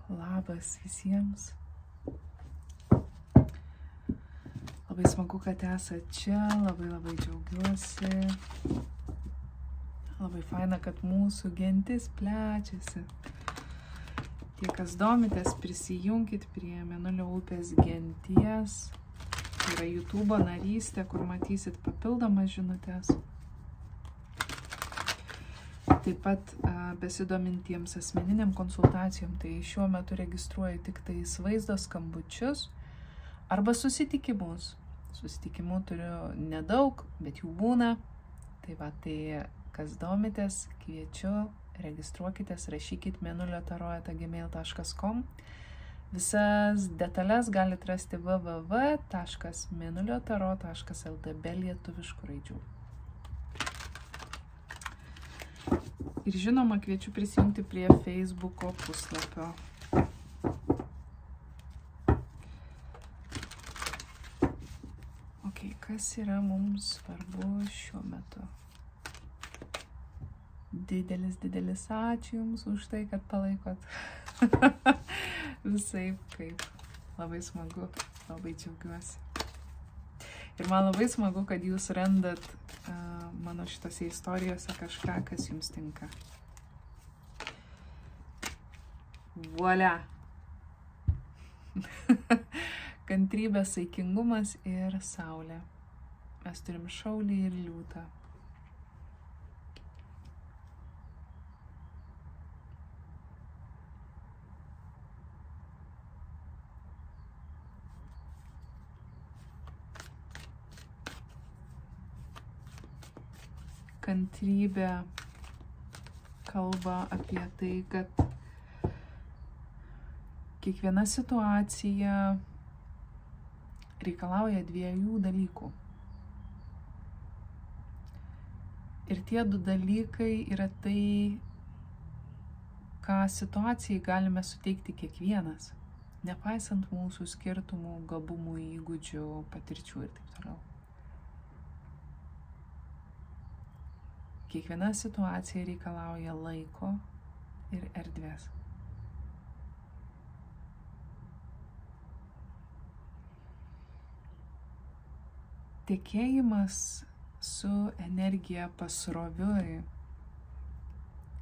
Labas visiems. Labai smagu, kad esate čia, labai džiaugiuosi. Labai faina, kad mūsų gentis plečiasi. Tie, kas domitės, prisijunkit prie Mėnulio upės genties. Tai yra YouTube narystė, kur matysit papildomas žinutės. Taip pat besidomintiems asmeniniam konsultacijom, tai šiuo metu registruoju tik tais vaizdo skambučius arba susitikimus. Susitikimų turiu nedaug, bet jų būna. Tai va, tai kas domitės, kviečiu, registruokitės, rašykit mėnulio@gmail.com. Visas detalės galite rasti www.mėnuliotarot.lt be lietuviškų raidžių. Ir žinoma, kviečiu prisijungti prie Facebooko puslapio. Ok, kas yra mums svarbu šiuo metu? Didelis ačiū Jums už tai, kad palaikot. Visai kaip. Labai smagu, labai džiaugiuosi. Ir man labai smagu, kad Jūs randat mano šitose istorijose kažką, kas Jums tinka. Voila! Kantrybė, saikingumas ir saulė. Mes turim šaulį ir liūtą. Kantrybė kalba apie tai, kad kiekviena situacija reikalauja dviejų dalykų. Ir tie du dalykai yra tai, ką situacijai galime suteikti kiekvienas, nepaisant mūsų skirtumų, gabumų, įgūdžių, patirčių ir taip toliau. Kiekviena situacija reikalauja laiko ir erdvės. Tekėjimas su energija pasroviui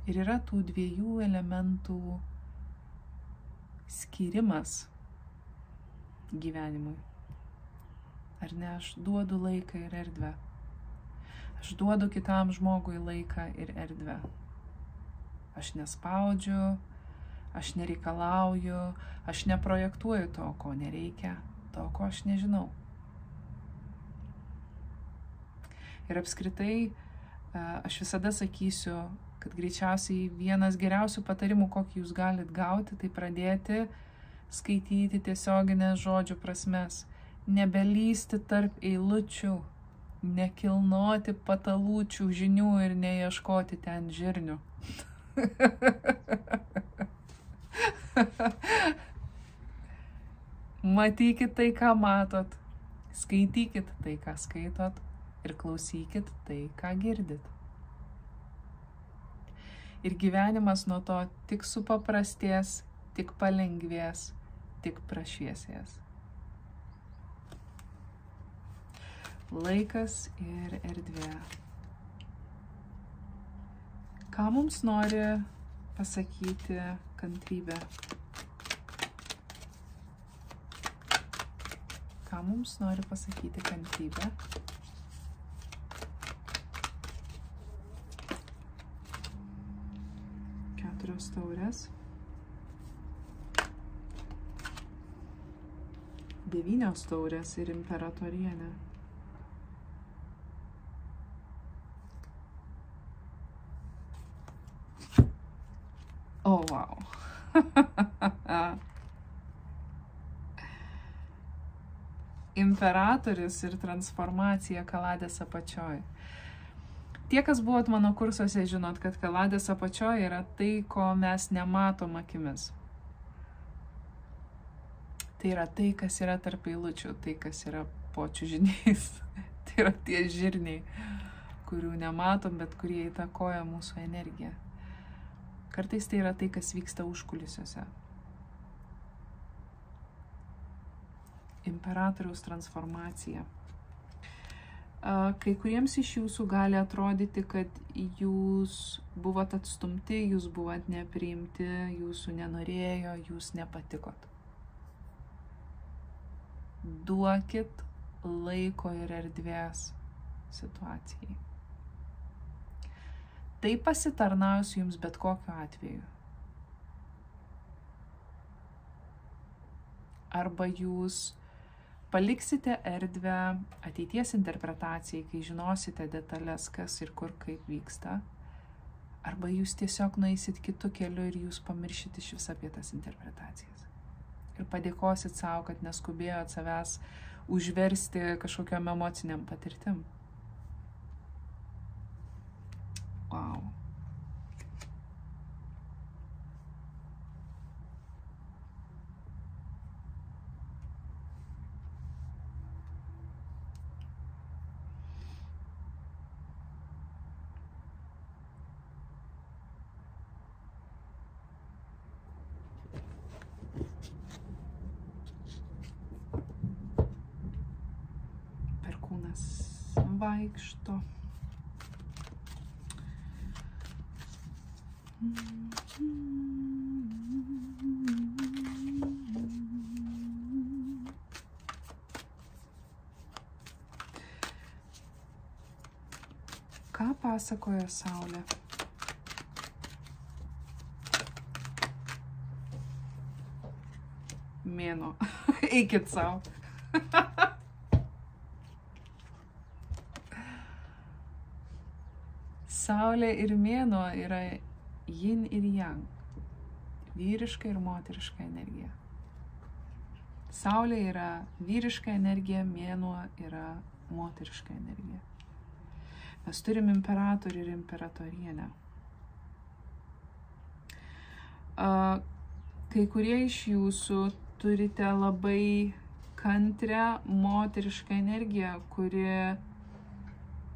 ir yra tų dviejų elementų skyrimas gyvenimui. Ar ne, aš duodu laiką ir erdvę. Aš duodu kitam žmogui laiką ir erdvę. Aš nespaudžiu, aš nereikalauju, aš neprojektuoju to, ko nereikia, to, ko aš nežinau. Ir apskritai, aš visada sakysiu, kad greičiausiai vienas geriausių patarimų, kokį jūs galit gauti, tai pradėti skaityti tiesioginės žodžių prasmes, nebelysti tarp eilučių, nekilnoti patalučių žinių ir neieškoti ten žirnių. Matykit tai, ką matot, skaitykit tai, ką skaitot ir klausykit tai, ką girdit. Ir gyvenimas nuo to tik supaprastės, tik palengvės, tik prašviesės. Laikas ir erdvė. Ką mums nori pasakyti kantrybė? Ką mums nori pasakyti kantrybė? Keturios taurės. 9 taurės ir imperatorienė. Oh, wow. Imperatorius ir transformacija Kaladės apačioj. Tie, kas buvot mano kursuose, žinot, kad Kaladės apačioj yra tai, ko mes nematom akimis. Tai yra tai, kas yra tarp eilučių, tai, kas yra po čiužiniais. Tai yra tie žirniai, kurių nematom, bet kurie įtakoja mūsų energiją. Kartais tai yra tai, kas vyksta užkulisiuose. imperatoriaus transformacija. Kai kuriems iš jūsų gali atrodyti, kad jūs buvot atstumti, jūs buvot nepriimti, jūsų nenorėjo, jūs nepatikot. Duokit laiko ir erdvės situacijai. Tai pasitarnaus jums bet kokiu atveju. Arba jūs paliksite erdvę ateities interpretacijai, kai žinosite detalės, kas ir kur kaip vyksta. Arba jūs tiesiog nueisit kitu keliu ir jūs pamiršit iš vis apie tas interpretacijas. Ir padėkosit savo, kad neskubėjot savęs užversti kažkokiam emociniam patirtim. Wow. Perkūnas vaikšto. Ką pasakoja Saulė? Mėnuo. Eikit savo. Saulė ir mėnuo yra yin ir yang. Vyriška ir moteriška energija. Saulė yra vyriška energija, mėnuo yra moteriška energija. Mes turim imperatorių ir imperatorienę. Kai kurie iš jūsų turite labai kantrią moterišką energiją, kuri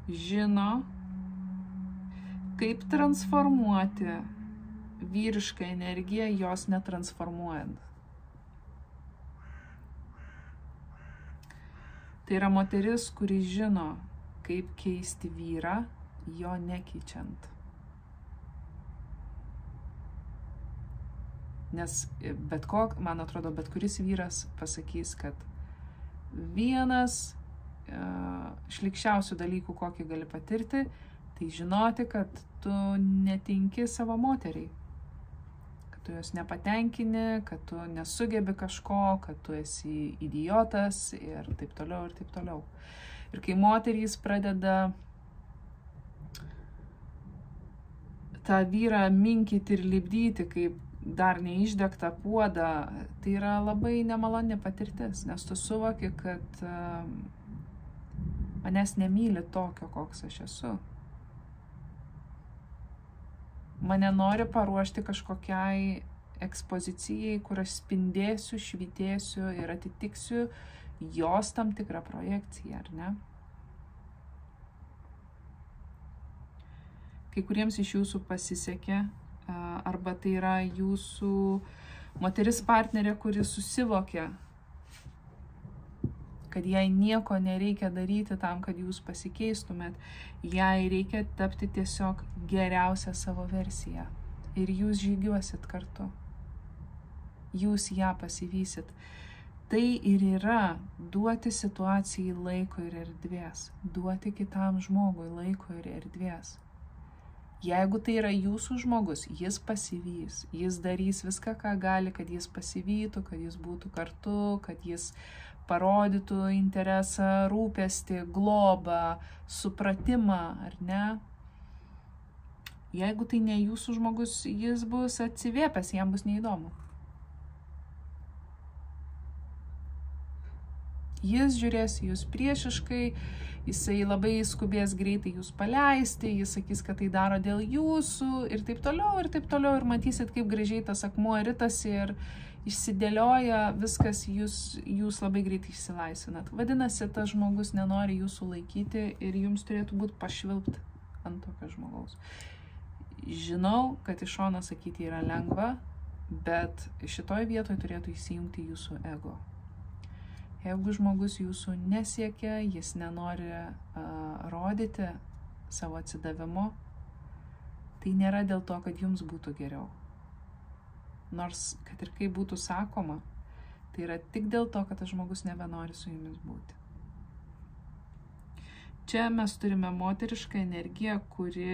žino, kaip transformuoti vyrišką energiją, jos netransformuojant. Tai yra moteris, kuri žino, kaip keisti vyrą, jo nekeičiant. Nes man atrodo, bet kuris vyras pasakys, kad vienas šlykščiausių dalykų, kokį gali patirti, tai žinoti, kad tu netinki savo moteriai. Kad tu jos nepatenkini, kad tu nesugebi kažko, kad tu esi idiotas ir taip toliau ir taip toliau. Ir kai moterys pradeda tą vyrą minkyti ir lipdyti, kaip dar neišdegtą puodą, tai yra labai nemaloni patirtis, nes tu suvoki, kad manęs nemyli tokio, koks aš esu. Mane nori paruošti kažkokiai ekspozicijai, kur aš spindėsiu, švytėsiu ir atitiksiu jos tam tikrą projekciją, ar ne? Kai kuriems iš jūsų pasisekė, arba tai yra jūsų moteris partnerė, kuri susivokė, kad jai nieko nereikia daryti tam, kad jūs pasikeistumėt, jai reikia tapti tiesiog geriausią savo versiją. Ir jūs žygiuosit kartu. Jūs ją pasivysit. Tai ir yra duoti situacijai laiko ir erdvės. Duoti kitam žmogui laiko ir erdvės. Jeigu tai yra jūsų žmogus, jis pasivys, jis darys viską, ką gali, kad jis pasivytų, kad jis būtų kartu, kad jis parodytų interesą, rūpestį, globą, supratimą, ar ne? Jeigu tai ne jūsų žmogus, jis bus atsivėpęs, jam bus neįdomu. Jis žiūrės jūs priešiškai, jisai labai skubės greitai jūs paleisti, jis sakys, kad tai daro dėl jūsų ir taip toliau, ir matysit, kaip gražiai tas akmuo ritasi ir išsidėlioja viskas, jūs labai greitai išsilaisvinat. Vadinasi, tas žmogus nenori jūsų laikyti ir jums turėtų būti pašvilpti ant tokio žmogaus. Žinau, kad iš šono sakyti yra lengva, bet šitoj vietoj turėtų įsijungti jūsų ego. Jeigu žmogus jūsų nesiekia, jis nenori rodyti savo atsidavimo, tai nėra dėl to, kad jums būtų geriau. Nors, kad ir kaip būtų sakoma, tai yra tik dėl to, kad tas žmogus nebenori su jumis būti. Čia mes turime moterišką energiją, kuri...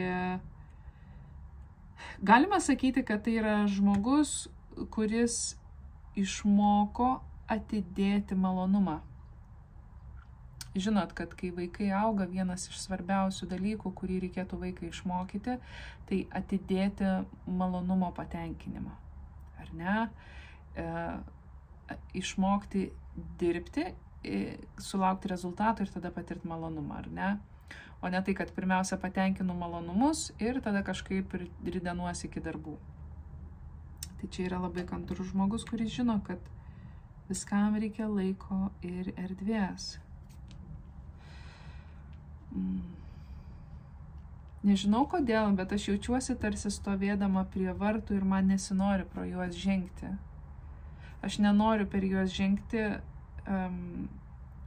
Galima sakyti, kad tai yra žmogus, kuris išmoko atidėti malonumą. Žinot, kad kai vaikai auga, vienas iš svarbiausių dalykų, kurį reikėtų vaikai išmokyti, tai atidėti malonumo patenkinimą. Ar ne? Išmokti dirbti, sulaukti rezultatų ir tada patirti malonumą, ar ne? O ne tai, kad pirmiausia patenkinu malonumus ir tada kažkaip ridenuosi iki darbų. Tai čia yra labai kantrus žmogus, kuris žino, kad viskam reikia laiko ir erdvės. Nežinau kodėl, bet aš jaučiuosi tarsi stovėdama prie vartų ir man nesinori pro juos žengti. Aš nenoriu per juos žengti,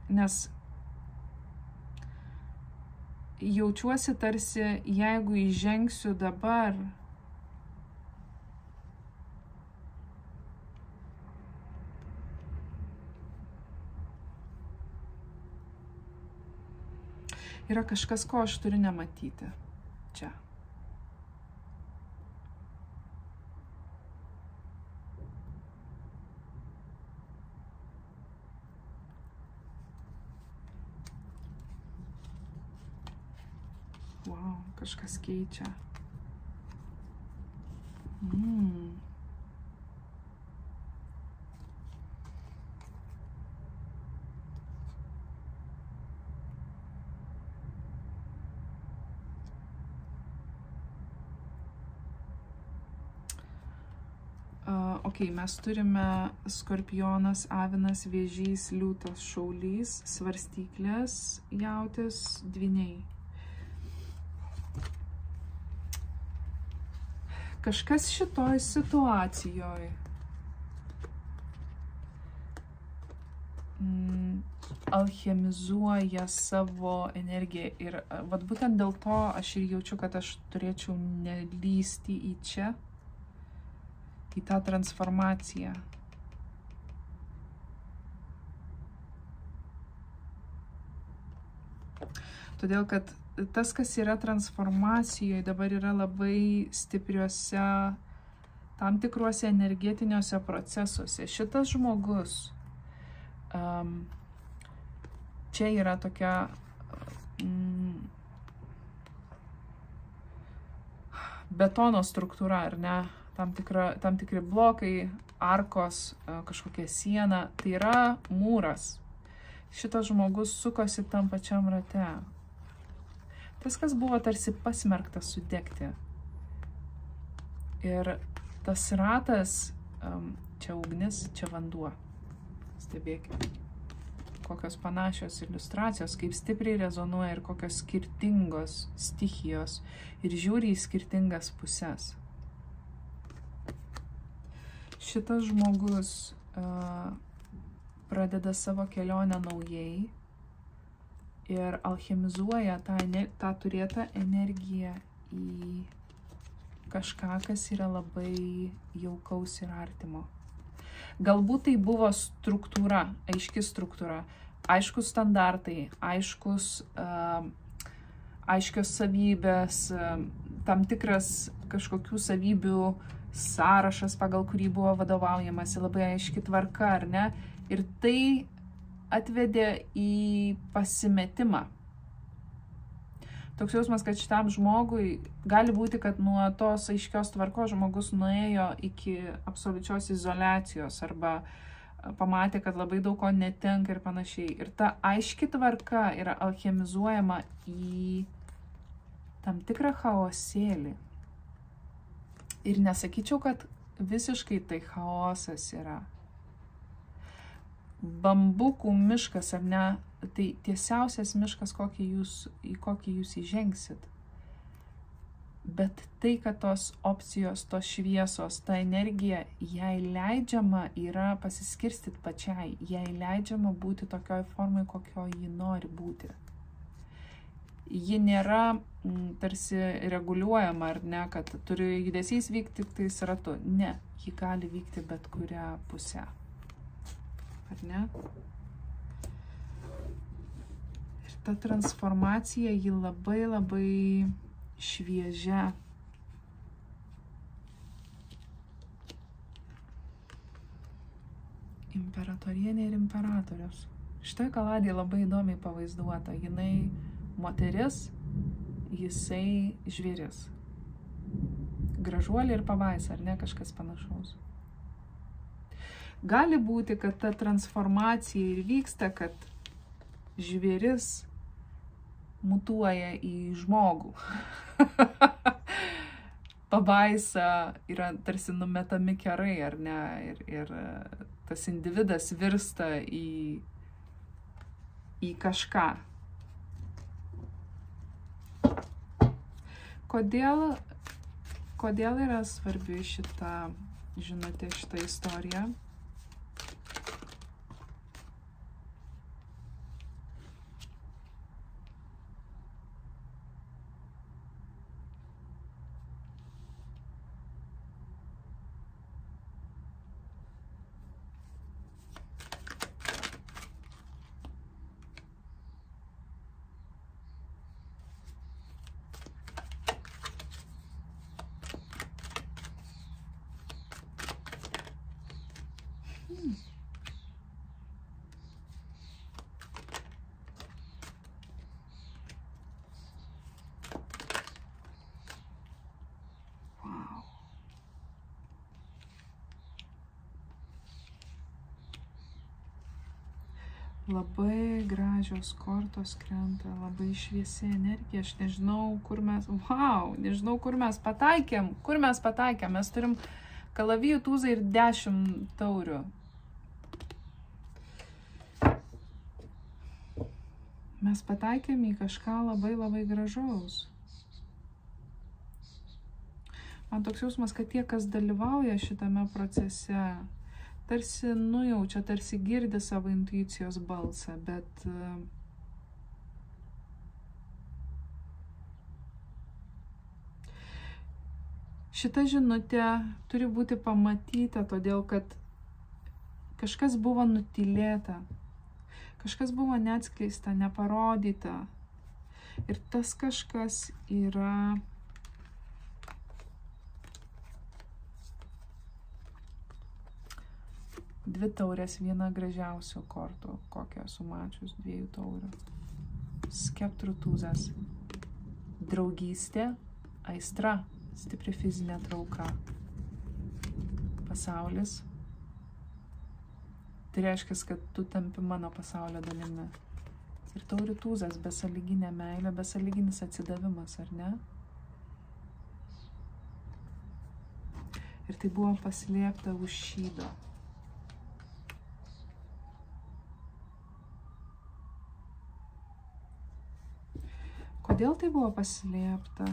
nes jaučiuosi tarsi, jeigu įžengsiu dabar, yra kažkas, ko aš turiu nematyti čia. Wow, kažkas keičia. Mes turime Skorpionas, Avinas, Vėžys, Liūtas, Šaulys, Svarstyklės, Jautis, Dvyniai. Kažkas šitoj situacijoje alchemizuoja savo energiją ir vat būtent dėl to aš ir jaučiu, kad aš turėčiau nelysti į čia, į tą transformaciją. Todėl, kad tas, kas yra transformacijoje, dabar yra labai stipriuose, tam tikruose energetiniuose procesuose. Šitas žmogus, čia yra tokia betono struktūra, ar ne? Tam tikri blokai, arkos, kažkokia siena, tai yra mūras. Šitas žmogus sukosi tam pačiam rate. Tas, kas buvo tarsi pasmerktas sudegti. Ir tas ratas, čia ugnis, čia vanduo. Stebėkite, kokios panašios iliustracijos, kaip stipriai rezonuoja ir kokios skirtingos stichijos ir žiūri į skirtingas puses. Šitas žmogus pradeda savo kelionę naujai ir alchemizuoja tą turėtą energiją į kažką, kas yra labai jaukaus ir artimo. Galbūt tai buvo struktūra, aiški struktūra, aiškus standartai, aiškios savybės, tam tikras kažkokių savybių sąrašas, pagal kurį buvo vadovaujamasi, labai aiški tvarka, ar ne? Ir tai atvedė į pasimetimą. Toks jausmas, kad šitam žmogui gali būti, kad nuo tos aiškios tvarkos žmogus nuėjo iki absoliučios izoliacijos arba pamatė, kad labai daug ko netenka ir panašiai. Ir ta aiški tvarka yra alchemizuojama į tam tikrą chaosėlį. Ir nesakyčiau, kad visiškai tai chaosas yra. Bambukų miškas, ar ne, tai tiesiausias miškas, į kokį jūs įžengsit. Bet tai, kad tos opcijos, tos šviesos, ta energija, jai leidžiama yra pasiskirstyti pačiai, jai leidžiama būti tokioj formai, kokio ji nori būti. Ji nėra tarsi reguliuojama, ar ne, kad turi judesys vykti tik tais ratu. Ne, ji gali vykti bet kurią pusę. Ar ne? Ir ta transformacija, ji labai labai šviežia. Imperatorienė ir imperatorius. Štai kaladė labai įdomiai pavaizduota. Jinai moteris, jisai žvėris. Gražuolė ir pabaisa, ar ne, kažkas panašaus. Gali būti, kad ta transformacija ir vyksta, kad žvėris mutuoja į žmogų. Pabaisa yra tarsi numetami kerai, ar ne, ir tas individas virsta į kažką. Kodėl yra svarbi šita žinutė, šita istorija? Labai gražios kortos krenta, labai šviesi energija. Aš nežinau, kur mes, nežinau, kur mes pataikėm. Mes turim kalavijų tūzą ir 10 taurių. Mes pataikėm į kažką labai labai gražaus. Man toks jausmas, kad tie, kas dalyvauja šitame procese, tarsi nujaučia, tarsi girdi savo intuicijos balsą, bet šita žinutė turi būti pamatyta, todėl kad kažkas buvo nutylėta, kažkas buvo neatskleista, neparodyta. Ir tas kažkas yra dvi taurės, viena gražiausių kortų, kokią esu mačius, 2 taurių. Skeptrų tūzas. Draugystė, aistra, stipri fizinė trauka. Pasaulis. Tai reiškia, kad tu tampi mano pasaulio dalimi. Ir taurių tūzas, besąlyginė meilė, besąlyginis atsidavimas, ar ne? Ir tai buvo paslėpta už šydo. Kodėl tai buvo paslėpta?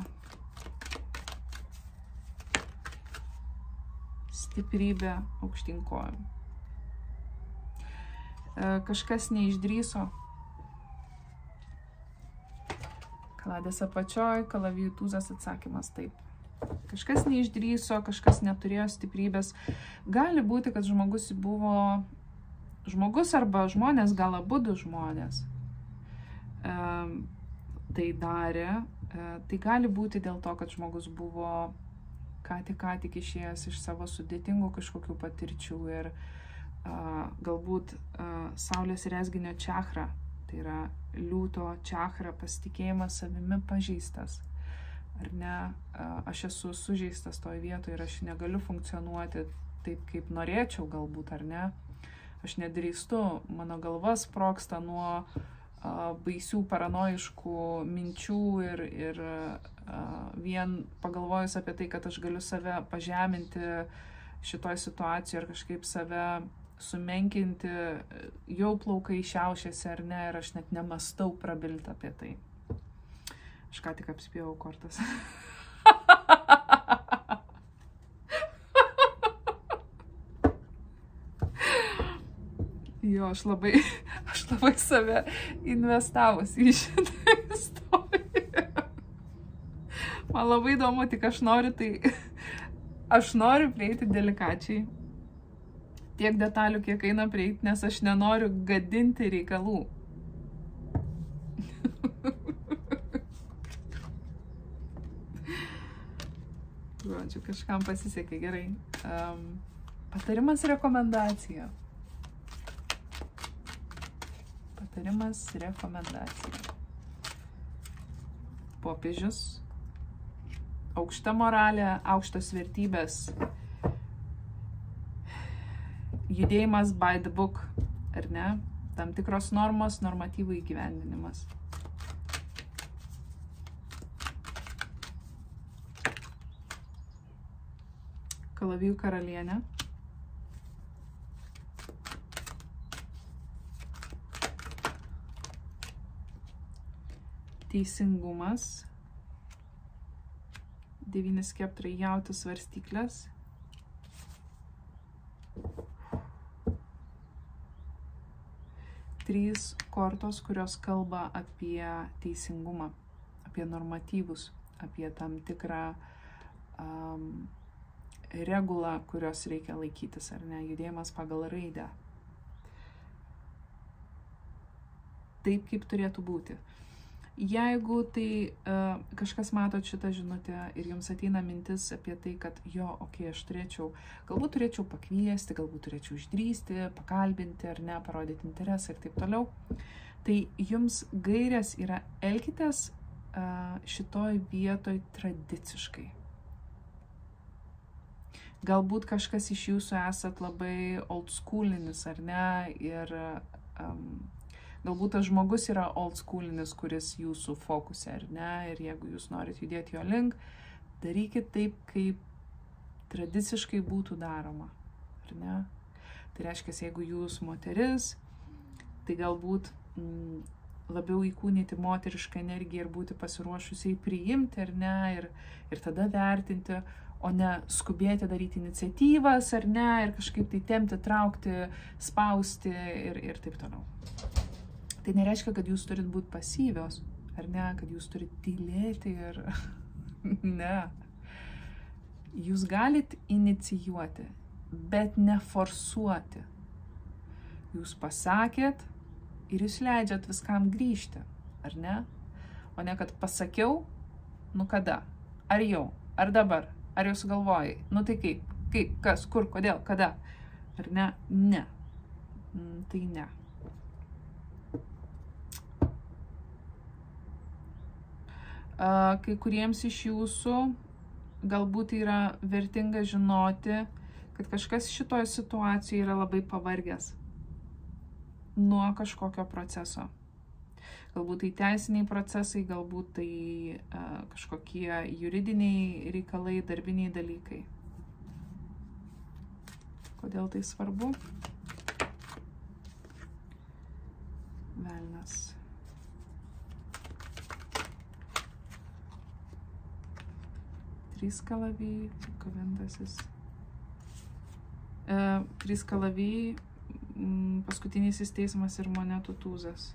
Stiprybė aukštyn kojom. Kažkas neišdrįso. Kaladės apačioj, kalavijų tūzas, atsakymas taip. Kažkas neišdrįso, kažkas neturėjo stiprybės. Gali būti, kad žmogus buvo žmogus arba žmonės, gal abudu žmonės. Tai darė, tai gali būti dėl to, kad žmogus buvo ką tik išėjęs iš savo sudėtingų kažkokių patirčių ir galbūt saulės rezginio čakra, tai yra liūto čakra, pasitikėjimas savimi pažeistas. Ar ne, aš esu sužeistas toj vietoje ir aš negaliu funkcionuoti taip, kaip norėčiau galbūt, ar ne. Aš nedrįstu, mano galva sprogsta nuo baisių paranojiškų minčių ir vien pagalvojus apie tai, kad aš galiu save pažeminti šitoj situacijoje ir kažkaip save sumenkinti, jau plaukai šiaušiasi ar ne, ir aš net nemastau prabilti apie tai. Aš ką tik apspėjau kortas. Jo, aš labai save investavus į šitą istoriją. Man labai įdomu, tik aš noriu prieiti delikačiai. Tiek detalių, kiek eina prieiti, nes aš nenoriu gadinti reikalų. Žodžiu, kažkam pasisekė gerai. Patarimas rekomendacija. Patarimas rekomendacija. Popiežius. Aukšta moralė, aukštos vertybės. Judėjimas by the book, ar ne? Tam tikros normos, normatyvų įgyvendinimas. Kalavijų karalienė. Teisingumas. 9 skeptrai jautis svarstyklės. Trys kortos, kurios kalba apie teisingumą, apie normatyvus, apie tam tikrą regulą, kurios reikia laikytis, ar ne, judėjimas pagal raidę. Taip, kaip turėtų būti. Jeigu tai kažkas matot šitą žinutę ir jums ateina mintis apie tai, kad jo, aš galbūt turėčiau pakviesti, galbūt turėčiau išdrįsti, pakalbinti ar ne, parodyti interesą ir taip toliau, tai jums gairės yra elkitės šitoj vietoj tradiciškai. Galbūt kažkas iš jūsų esat labai old schoolinis ar ne, ir galbūt tas žmogus yra old schoolinis, kuris jūsų fokuse, ar ne, ir jeigu jūs norit judėti jo link, darykit taip, kaip tradiciškai būtų daroma, ar ne? Tai reiškia, jeigu jūs moteris, tai galbūt labiau įkūnyti moterišką energiją ir būti pasiruošusiai priimti, ar ne, ir tada vertinti, o ne skubėti daryti iniciatyvas, ar ne, ir kažkaip tai tempti, traukti, spausti ir taip toliau. Tai nereiškia, kad jūs turit būti pasyvios, ar ne, kad jūs turit tylėti ir ne. Jūs galit inicijuoti, bet neforsuoti. Jūs pasakėt ir jūs leidžiat viskam grįžti, ar ne? O ne, kad pasakiau, nu kada? Ar jau? Ar dabar? Ar jau sugalvojai? Nu tai kaip? Kaip? Kas? Kur? Kodėl? Kada? Ar ne? Ne. Tai ne. Kai kuriems iš jūsų galbūt yra vertinga žinoti, kad kažkas šitoje situacijoje yra labai pavargęs nuo kažkokio proceso. Galbūt tai teisiniai procesai, galbūt tai kažkokie juridiniai reikalai, darbiniai dalykai. Kodėl tai svarbu? Velnias. Trys kalavijai, kovintasis. Trys kalavijai, paskutinysis teismas ir monetų tūzas.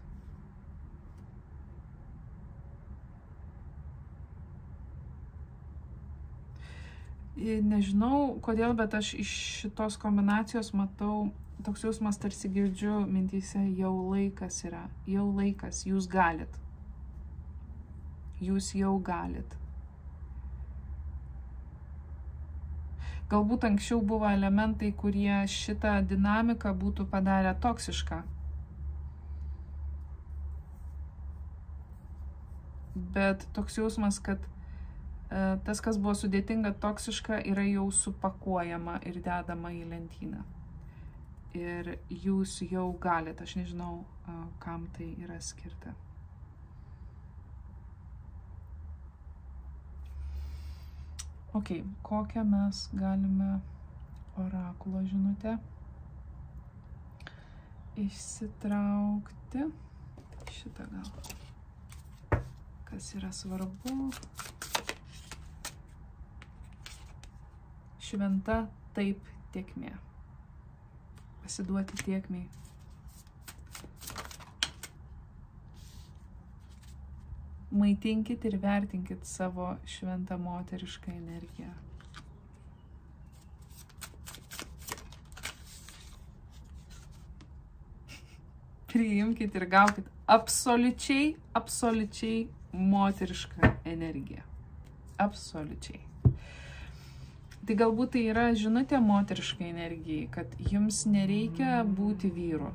Nežinau, kodėl, bet aš iš šitos kombinacijos matau, toks jausmas tarsi girdžiu mintyse, jau laikas yra, jau laikas, jūs galit. Jūs jau galit. Galbūt anksčiau buvo elementai, kurie šitą dinamiką būtų padarę toksišką. Bet toks jausmas, kad tas, kas buvo sudėtinga, toksiška, yra jau supakuojama ir dedama į lentyną. Ir jūs jau galite, aš nežinau, kam tai yra skirta. Ok, kokią mes galime orakulo žinutę išsitraukti. Šitą gal. Kas yra svarbu. šventa taip tėkmė. Pasiduoti tėkmei. Maitinkit ir vertinkit savo šventą moterišką energiją. Priimkit ir gaukit absoliučiai moterišką energiją. Absoliučiai. Tai galbūt tai yra žinutė moteriškai energijai, kad jums nereikia būti vyru.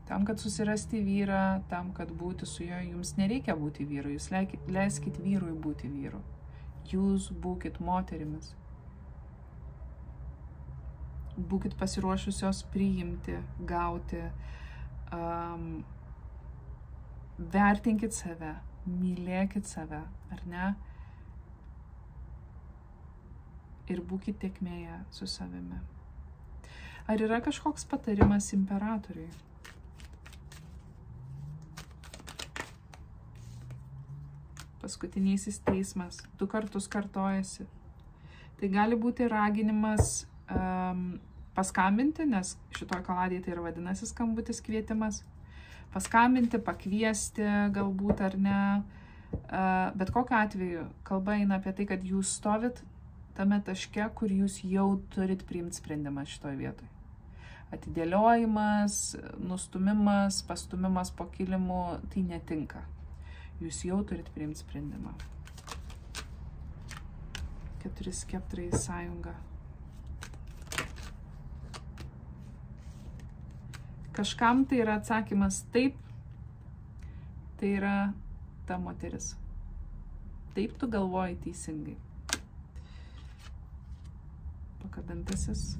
Tam, kad susirasti vyrą, tam, kad būti su juo, jums nereikia būti vyru. Jūs leiskit vyrui būti vyru. Jūs būkit moterimis. Būkit pasiruošusios priimti, gauti. Vertinkit save, mylėkit save, ar ne? Ir būkit tėkmėje su savimi. Ar yra kažkoks patarimas imperatoriui? Paskutinysis teismas 2 kartus kartojasi. Tai gali būti raginimas paskambinti, nes šitoj kaladėje tai ir vadinasi skambutis kvietimas. Paskambinti, pakviesti galbūt ar ne. Bet kokiu atveju kalba eina apie tai, kad jūs stovit tame taške, kur jūs jau turit priimti sprendimą šitoj vietoj. Atidėliojimas, nustumimas, pastumimas po kilimu, tai netinka. Jūs jau turit priimti sprendimą. 4 skeptrai sąjunga. Kažkam tai yra atsakymas taip, tai yra ta moteris. Taip tu galvoji teisingai. Pakabintasis.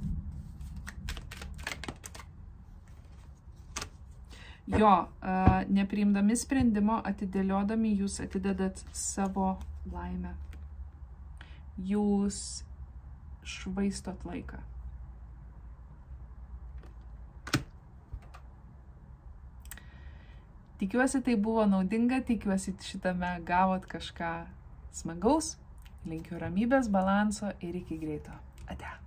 Jo, nepriimdami sprendimo, atidėliodami, jūs atidedat savo laimę. Jūs švaistot laiką. Tikiuosi, tai buvo naudinga, tikiuosi, šitame gavot kažką smagaus. Linkiu ramybės, balanso ir iki greito. Ate.